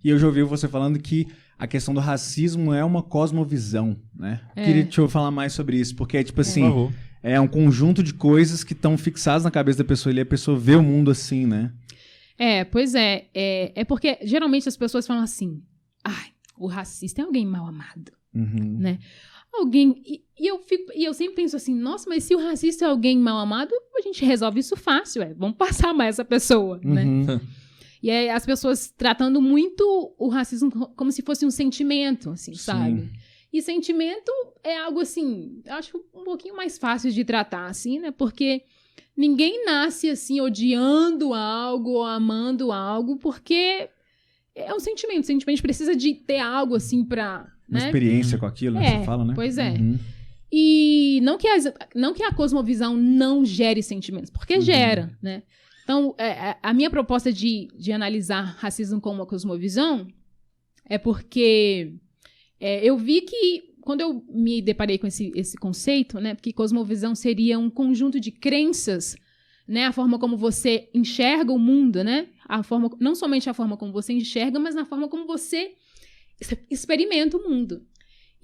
E eu já ouvi você falando que a questão do racismo é uma cosmovisão, né? Queria te falar mais sobre isso, porque tipo assim, é um conjunto de coisas que estão fixadas na cabeça da pessoa e a pessoa vê o mundo assim, né? Pois é. É porque geralmente as pessoas falam assim, o racista é alguém mal amado, né? Alguém... E eu sempre penso assim, nossa, mas se o racista é alguém mal amado, a gente resolve isso fácil, vamos passar mais essa pessoa, né? E aí as pessoas tratando muito o racismo como se fosse um sentimento, assim, sabe? E sentimento é algo, assim, eu acho um pouquinho mais fácil de tratar, assim, né? Porque ninguém nasce, assim, odiando algo ou amando algo, porque é um sentimento. O sentimento precisa de ter algo, assim, pra... Uma né? experiência com aquilo, né? Você fala, né? Pois é. E não que a cosmovisão não gere sentimentos, porque gera, né? Então, a minha proposta de analisar racismo como uma cosmovisão é porque eu vi que, quando eu me deparei com esse conceito, né, porque cosmovisão seria um conjunto de crenças, né, a forma como você enxerga o mundo, né, não somente a forma como você enxerga, mas na forma como você experimenta o mundo.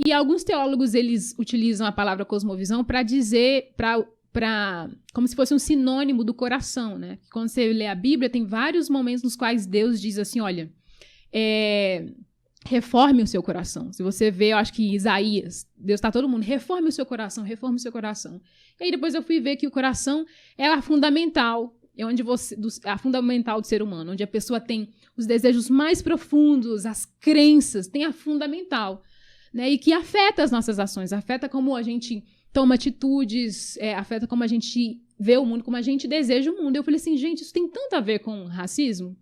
E alguns teólogos, eles utilizam a palavra cosmovisão para dizer, como se fosse um sinônimo do coração, né? Quando você lê a Bíblia, tem vários momentos nos quais Deus diz assim, olha, reforme o seu coração. Se você vê, eu acho que Isaías, Deus está todo mundo, reforme o seu coração, reforme o seu coração. E aí depois eu fui ver que o coração é a fundamental, a fundamental do ser humano, onde a pessoa tem os desejos mais profundos, as crenças, tem a fundamental, né? E que afeta as nossas ações, afeta como a gente toma atitudes, afeta como a gente vê o mundo, como a gente deseja o mundo. Eu falei assim, gente, isso tem tanto a ver com racismo,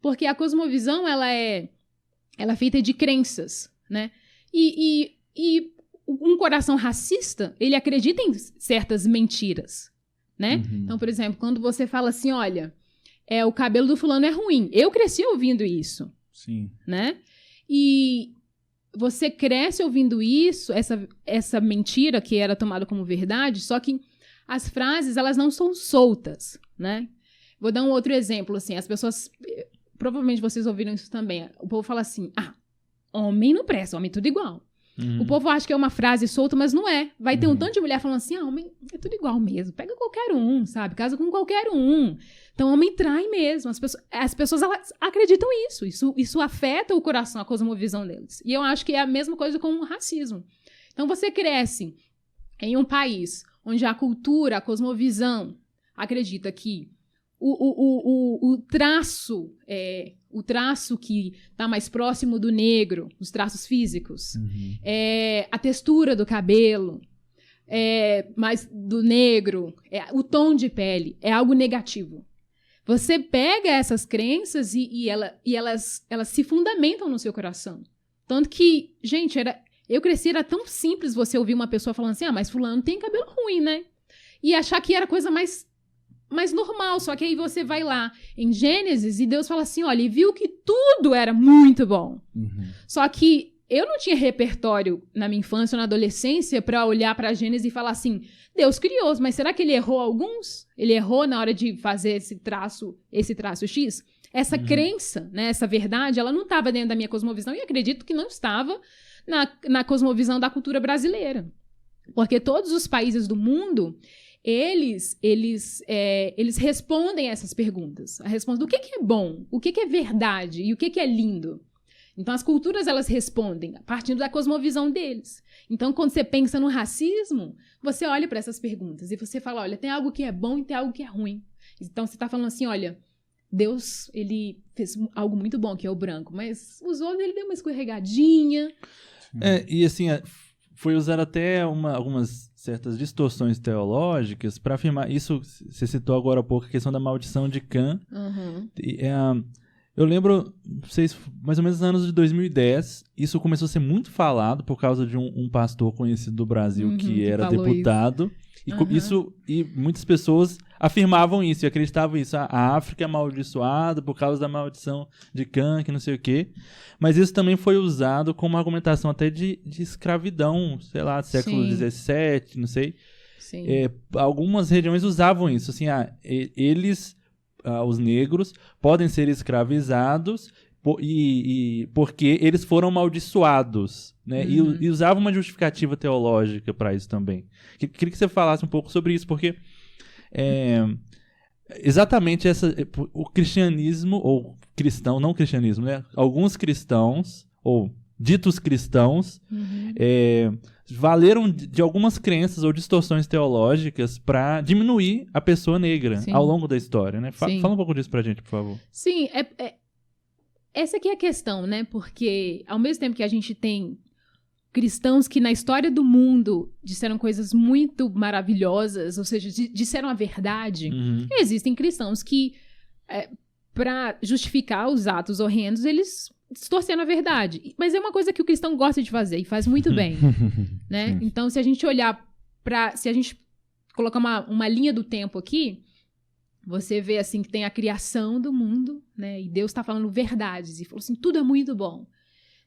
porque a cosmovisão, ela é feita de crenças, né? E um coração racista, ele acredita em certas mentiras, né? Então, por exemplo, quando você fala assim, olha, o cabelo do fulano é ruim. Eu cresci ouvindo isso. Sim. Né? E você cresce ouvindo isso, essa mentira que era tomada como verdade, só que as frases, elas não são soltas, né? Vou dar um outro exemplo, assim, as pessoas, provavelmente vocês ouviram isso também, o povo fala assim, homem não presta, homem é tudo igual. O povo acha que é uma frase solta, mas não é. Vai ter um tanto de mulher falando assim, homem é tudo igual mesmo, pega qualquer um, sabe? Casa com qualquer um. Então, homem trai mesmo. As pessoas elas acreditam isso afeta o coração, a cosmovisão deles. E eu acho que é a mesma coisa com o racismo. Então, você cresce em um país onde a cultura, a cosmovisão acredita que o traço que está mais próximo do negro, os traços físicos, a textura do cabelo, mais do negro, o tom de pele, é algo negativo. Você pega essas crenças e elas se fundamentam no seu coração. Tanto que, gente, eu cresci, era tão simples você ouvir uma pessoa falando assim, mas fulano tem cabelo ruim, né? E achar que era coisa mais normal, só que aí você vai lá em Gênesis e Deus fala assim, olha, e viu que tudo era muito bom. Só que eu não tinha repertório na minha infância ou na adolescência para olhar para Gênesis e falar assim, Deus criou, mas será que ele errou alguns? Ele errou na hora de fazer esse traço X? Essa crença, né, essa verdade, ela não estava dentro da minha cosmovisão e acredito que não estava na cosmovisão da cultura brasileira. Porque todos os países do mundo, eles respondem a essas perguntas. A resposta do que é bom, o que é verdade e o que é lindo. Então, as culturas, elas respondem partindo da cosmovisão deles. Então, quando você pensa no racismo, você olha para essas perguntas e você fala, olha, tem algo que é bom e tem algo que é ruim. Então, você está falando assim, olha, Deus, ele fez algo muito bom, que é o branco, mas os outros, ele deu uma escorregadinha. E assim, foi usar até algumas certas distorções teológicas para afirmar isso. Você citou agora há pouco a questão da maldição de Cã. Eu lembro, mais ou menos nos anos de 2010, isso começou a ser muito falado por causa de um pastor conhecido do Brasil que era deputado. E muitas pessoas afirmavam isso e acreditavam isso. A África é amaldiçoada por causa da maldição de Cã, que não sei o quê. Mas isso também foi usado como argumentação até de escravidão, sei lá, do século XVII, não sei. Algumas regiões usavam isso, assim, eles... os negros podem ser escravizados porque eles foram amaldiçoados, né? E usavam uma justificativa teológica para isso também. Queria que você falasse um pouco sobre isso, porque exatamente o cristianismo, ou cristão, não cristianismo, né? Alguns cristãos, ou ditos cristãos, valeram de algumas crenças ou distorções teológicas para diminuir a pessoa negra ao longo da história, né? Fala um pouco disso pra gente, por favor. Sim, essa aqui é a questão, né? Porque ao mesmo tempo que a gente tem cristãos que na história do mundo disseram coisas muito maravilhosas, ou seja, disseram a verdade, existem cristãos que, para justificar os atos horrendos, eles distorceram a verdade. Mas é uma coisa que o cristão gosta de fazer e faz muito bem, né? Então, se a gente olhar se a gente colocar uma linha do tempo aqui, você vê assim que tem a criação do mundo, né? E Deus está falando verdades e falou assim, tudo é muito bom.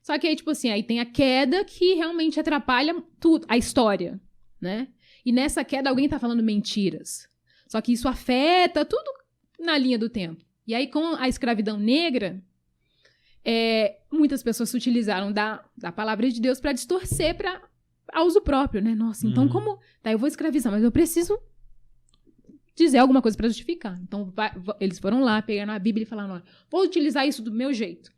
Só que aí, tipo assim, aí tem a queda que realmente atrapalha tudo, a história, né? E nessa queda alguém tá falando mentiras. Só que isso afeta tudo na linha do tempo. E aí, com a escravidão negra, muitas pessoas se utilizaram da palavra de Deus para distorcer a uso próprio, né? Nossa, então como... Tá, eu vou escravizar, mas eu preciso dizer alguma coisa para justificar. Então, eles foram lá, pegaram a Bíblia e falaram, olha, vou utilizar isso do meu jeito,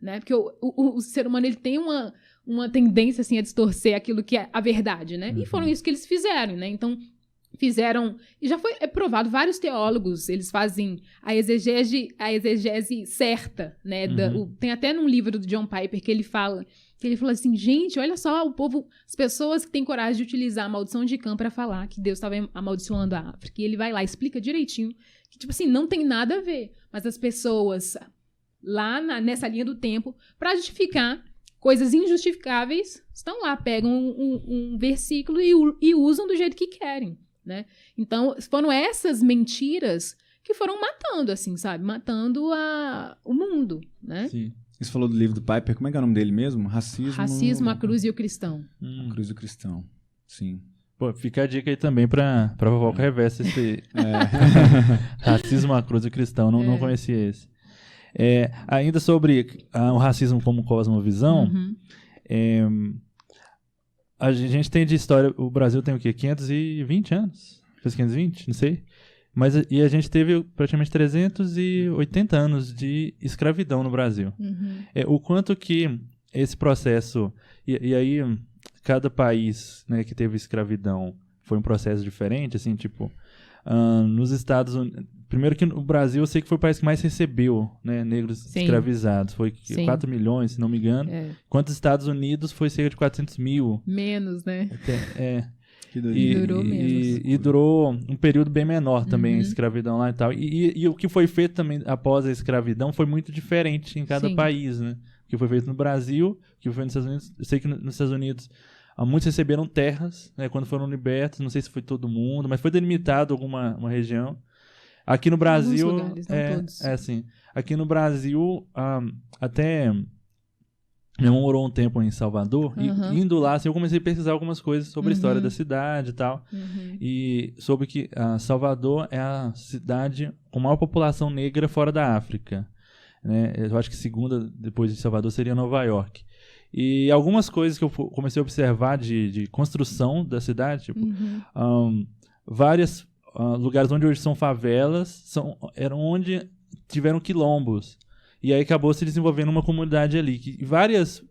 né? Porque o ser humano, ele tem uma tendência, assim, a distorcer aquilo que é a verdade, né? E foram isso que eles fizeram, né? Então, fizeram... E já foi provado, vários teólogos, eles fazem a exegese certa, né? Tem até num livro do John Piper que ele fala assim, gente, olha só, o povo, as pessoas que têm coragem de utilizar a maldição de Cã para falar que Deus estava amaldiçoando a África. E ele vai lá, explica direitinho, que, tipo assim, não tem nada a ver. Mas as pessoas, lá nessa linha do tempo, para justificar coisas injustificáveis, estão lá, pegam um versículo e usam do jeito que querem, né? Então, foram essas mentiras que foram matando, assim, sabe? Matando o mundo, né? Sim. Você falou do livro do Piper, como é que é o nome dele mesmo? Racismo, a Cruz e o Cristão. A Cruz e o Cristão, sim. Pô, fica a dica aí também pra Fofoca Reversa esse Racismo, a Cruz e o Cristão, não conhecia esse. Ainda sobre o racismo como cosmovisão, a gente tem de história, o Brasil tem o quê? 520 anos? Fez 520? Não sei. E a gente teve praticamente 380 anos de escravidão no Brasil. O quanto que esse processo... E aí, cada país, né, que teve escravidão foi um processo diferente, assim, tipo... nos Estados Unidos... Primeiro que no Brasil, eu sei que foi o país que mais recebeu, né, negros escravizados. Foi 4 milhões, se não me engano. Enquanto os Estados Unidos foi cerca de 400 mil. Menos, né? Durou menos. E durou um período bem menor também, a escravidão lá e tal. E o que foi feito também após a escravidão foi muito diferente em cada país, né? O que foi feito no Brasil, o que foi nos Estados Unidos. Eu sei que nos Estados Unidos muitos receberam terras, né, quando foram libertos. Não sei se foi todo mundo, mas foi delimitado uma região. Aqui no Brasil... Alguns lugares, não todos. Assim. Aqui no Brasil, até... Minha mãe morou um tempo em Salvador, e indo lá, assim, eu comecei a pesquisar algumas coisas sobre a história da cidade e tal, e soube que Salvador é a cidade com maior população negra fora da África, né? Eu acho que segunda, depois de Salvador, seria Nova York. E algumas coisas que eu comecei a observar de construção da cidade, tipo, vários lugares onde hoje são favelas, eram onde tiveram quilombos. E aí acabou se desenvolvendo uma comunidade ali. E várias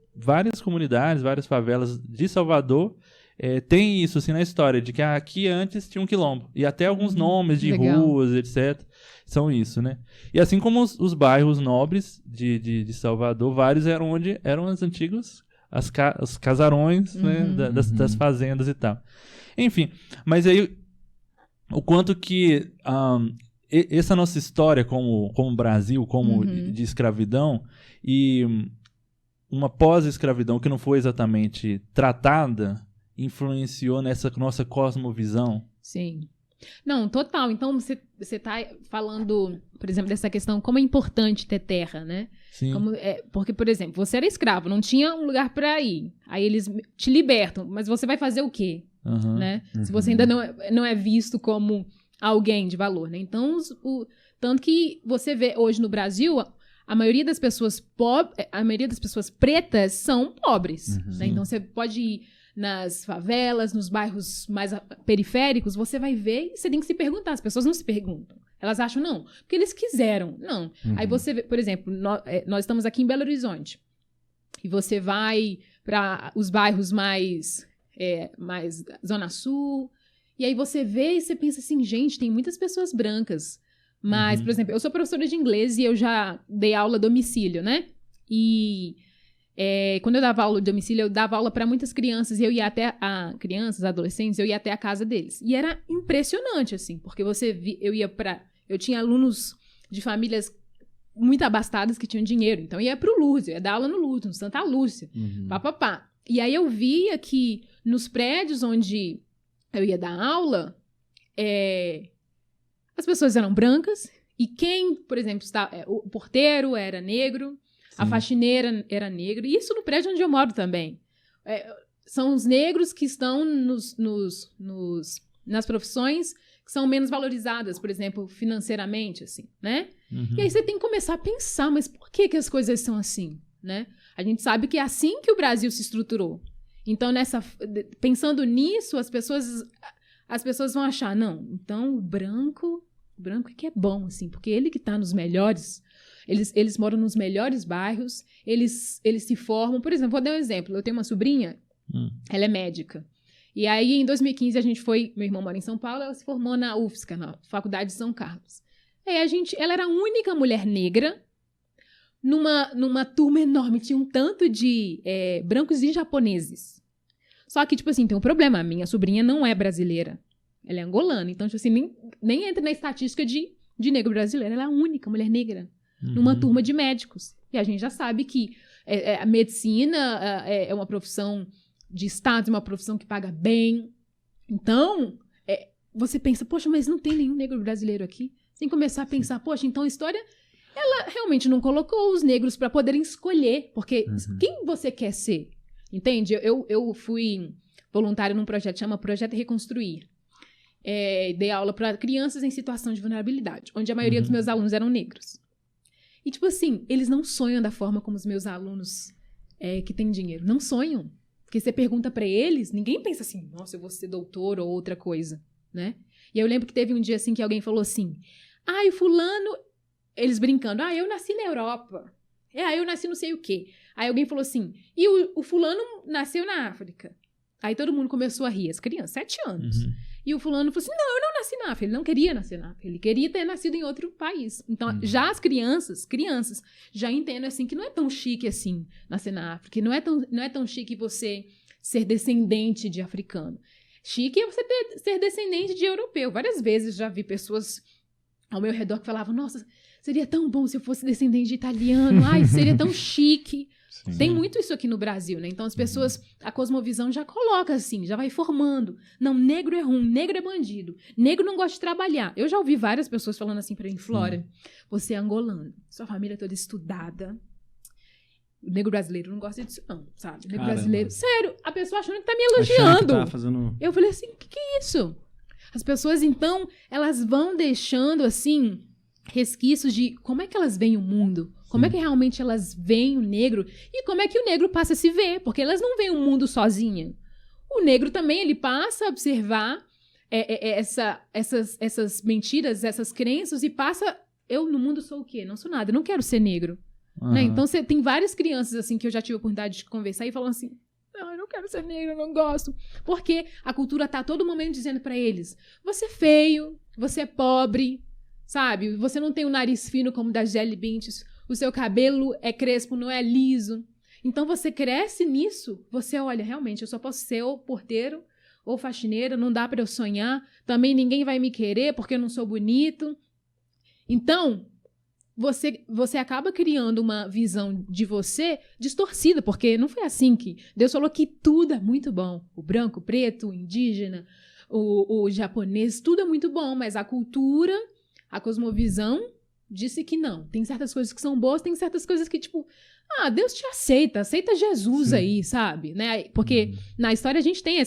comunidades, várias favelas de Salvador tem isso assim na história, de que aqui antes tinha um quilombo. E até alguns nomes de ruas, etc. São isso, né? E assim como os bairros nobres de Salvador, vários eram onde eram os antigos, os casarões, né, das fazendas e tal. Enfim, mas aí o quanto que... essa nossa história como Brasil, como de escravidão, e uma pós-escravidão que não foi exatamente tratada, influenciou nessa nossa cosmovisão? Sim. Não, total. Então, você está falando, por exemplo, dessa questão, como é importante ter terra, né? Sim. Porque, por exemplo, você era escravo, não tinha um lugar para ir. Aí eles te libertam, mas você vai fazer o quê? Né? Se você ainda não é visto como... alguém de valor, né? Então, tanto que você vê hoje no Brasil a maioria das pessoas pretas são pobres. Né? Então, você pode ir nas favelas, nos bairros mais periféricos, você vai ver e você tem que se perguntar. As pessoas não se perguntam. Elas acham, não, porque eles quiseram. Não. Aí você vê, por exemplo, nós estamos aqui em Belo Horizonte. E você vai para os bairros mais Zona Sul. E aí você vê e você pensa assim, gente, tem muitas pessoas brancas. Mas, por exemplo, eu sou professora de inglês e eu já dei aula a domicílio, né? E quando eu dava aula a domicílio, eu dava aula para muitas crianças. E eu ia até crianças, adolescentes, eu ia até a casa deles. E era impressionante, assim, porque eu tinha alunos de famílias muito abastadas que tinham dinheiro. Então, eu ia pro Lourdes, eu ia dar aula no Lourdes, no Santa Lúcia, papapá. E aí eu via que nos prédios onde eu ia dar aula, as pessoas eram brancas, e quem, por exemplo, o porteiro era negro, a faxineira era negra, e isso no prédio onde eu moro também. São os negros que estão nas profissões que são menos valorizadas, por exemplo, financeiramente, assim, né? E aí você tem que começar a pensar, mas por que as coisas são assim, né? A gente sabe que é assim que o Brasil se estruturou. Então, pensando nisso, as pessoas vão achar, não, então o branco é que é bom, assim, porque ele que está nos melhores, eles moram nos melhores bairros, eles se formam. Por exemplo, vou dar um exemplo, eu tenho uma sobrinha, ela é médica, e aí em 2015 meu irmão mora em São Paulo, ela se formou na UFSCar, na Faculdade de São Carlos. Aí ela era a única mulher negra numa turma enorme, tinha um tanto de brancos e japoneses. Só que, tipo assim, tem um problema, a minha sobrinha não é brasileira. Ela é angolana, então, tipo assim, nem entra na estatística de negro brasileiro. Ela é a única mulher negra numa turma de médicos. E a gente já sabe que a medicina é uma profissão de status, uma profissão que paga bem. Então, você pensa, poxa, mas não tem nenhum negro brasileiro aqui? Você tem que começar a pensar, poxa, então a história, ela realmente não colocou os negros para poderem escolher, porque quem você quer ser? Entende? Eu fui voluntária num projeto, chama Projeto Reconstruir. Dei aula para crianças em situação de vulnerabilidade, onde a maioria dos meus alunos eram negros. E, tipo assim, eles não sonham da forma como os meus alunos que têm dinheiro. Não sonham. Porque você pergunta para eles, ninguém pensa assim, nossa, eu vou ser doutor ou outra coisa, né? E eu lembro que teve um dia, assim, que alguém falou assim, o fulano, eles brincando, eu nasci na Europa. Eu nasci não sei o quê. Aí alguém falou assim, e o fulano nasceu na África. Aí todo mundo começou a rir, as crianças, 7 anos. E o fulano falou assim, não, eu não nasci na África. Ele não queria nascer na África, ele queria ter nascido em outro país. Então, já as crianças, já entendem assim que não é tão chique assim nascer na África, não é tão chique você ser descendente de africano. Chique é você ser descendente de europeu. Várias vezes já vi pessoas ao meu redor que falavam, nossa, seria tão bom se eu fosse descendente de italiano, seria tão chique. Sim. Tem muito isso aqui no Brasil, né? Então as pessoas, a cosmovisão já coloca assim, já vai formando. Não, negro é ruim, negro é bandido, negro não gosta de trabalhar. Eu já ouvi várias pessoas falando assim pra mim, Flora, você é angolano, sua família é toda estudada. O negro brasileiro não gosta disso não, sabe? O negro brasileiro, sério, a pessoa achando que tá me elogiando. Tá fazendo... Eu falei assim, o que é isso? As pessoas, então, elas vão deixando, assim, resquícios de como é que elas veem o mundo, como é que realmente elas veem o negro e como é que o negro passa a se ver, porque elas não veem o mundo sozinha. O negro também, ele passa a observar essas mentiras, essas crenças e passa, eu no mundo sou o quê? Não sou nada, eu não quero ser negro. Né? Então, tem várias crianças, assim, que eu já tive a oportunidade de conversar e falam assim, não, eu não quero ser negro, eu não gosto. Porque a cultura tá a todo momento dizendo pra eles, você é feio, você é pobre, sabe? Você não tem o nariz fino como da Gisele Bündchen, o seu cabelo é crespo, não é liso. Então, você cresce nisso, você olha, realmente, eu só posso ser ou porteiro ou faxineira, não dá pra eu sonhar, também ninguém vai me querer porque eu não sou bonito. Então, você acaba criando uma visão de você distorcida, porque não foi assim que Deus falou que tudo é muito bom. O branco, o preto, o indígena, o japonês, tudo é muito bom, mas a cultura, a cosmovisão disse que não. Tem certas coisas que são boas, tem certas coisas que, tipo, Deus te aceita Jesus aí, sabe? Né? Porque na história a gente tem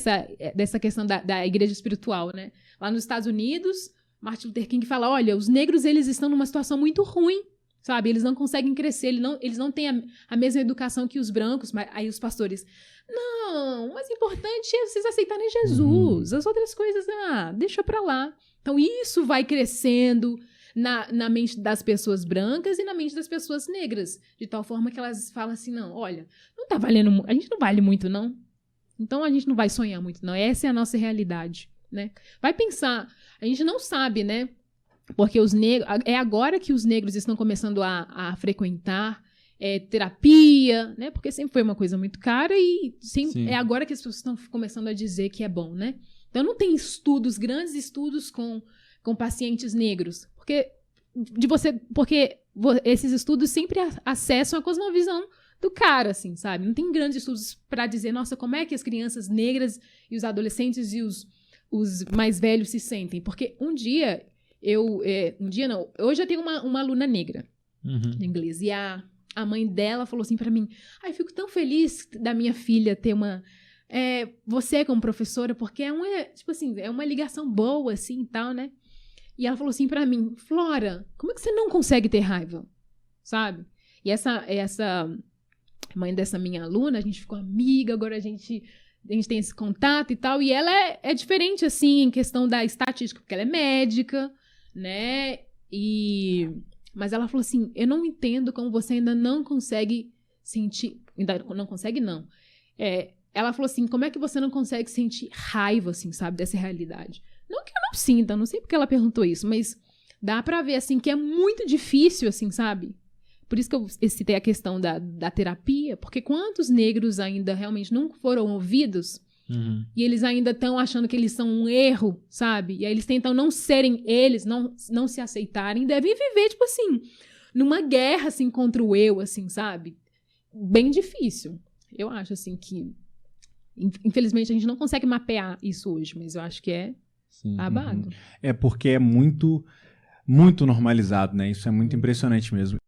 dessa questão da igreja espiritual, né? Lá nos Estados Unidos, Martin Luther King fala, olha, os negros, eles estão numa situação muito ruim. sabe? Eles não conseguem crescer, eles não têm a mesma educação que os brancos. Mas aí os pastores, não, o mais importante é vocês aceitarem Jesus. As outras coisas, deixa pra lá. Então isso vai crescendo na mente das pessoas brancas e na mente das pessoas negras, de tal forma que elas falam assim, não, olha, não tá valendo, a gente não vale muito, não. Então a gente não vai sonhar muito, não. Essa é a nossa realidade, né? Vai pensar, a gente não sabe, né? Porque os negros, é agora que os negros estão começando a frequentar terapia, né? Porque sempre foi uma coisa muito cara e é agora que as pessoas estão começando a dizer que é bom, né? Então não tem grandes estudos com pacientes negros, porque esses estudos sempre acessam a cosmovisão do cara, assim, sabe? Não tem grandes estudos para dizer, nossa, como é que as crianças negras e os adolescentes e os mais velhos se sentem? Porque hoje eu tenho uma aluna negra de inglês, e a mãe dela falou assim para mim, eu fico tão feliz da minha filha ter você como professora, porque é uma ligação boa, assim, e tal, né? E ela falou assim pra mim, Flora, como é que você não consegue ter raiva? Sabe? E essa mãe dessa minha aluna, a gente ficou amiga, agora a gente tem esse contato e tal, e ela é diferente, assim, em questão da estatística, porque ela é médica, né? Mas ela falou assim, eu não entendo como você ainda não consegue sentir, ainda não consegue, não. Ela falou assim, como é que você não consegue sentir raiva, assim, sabe, dessa realidade? Não que eu não sinta, não sei porque ela perguntou isso, mas dá pra ver, assim, que é muito difícil, assim, sabe? Por isso que eu citei a questão da terapia, porque quantos negros ainda realmente não foram ouvidos e eles ainda estão achando que eles são um erro, sabe? E aí eles tentam não serem eles, não se aceitarem, devem viver, tipo assim, numa guerra, assim, contra o eu, assim, sabe? Bem difícil. Eu acho, assim, que infelizmente a gente não consegue mapear isso hoje, mas eu acho que é babado. É porque é muito, muito normalizado, né? Isso é muito impressionante mesmo.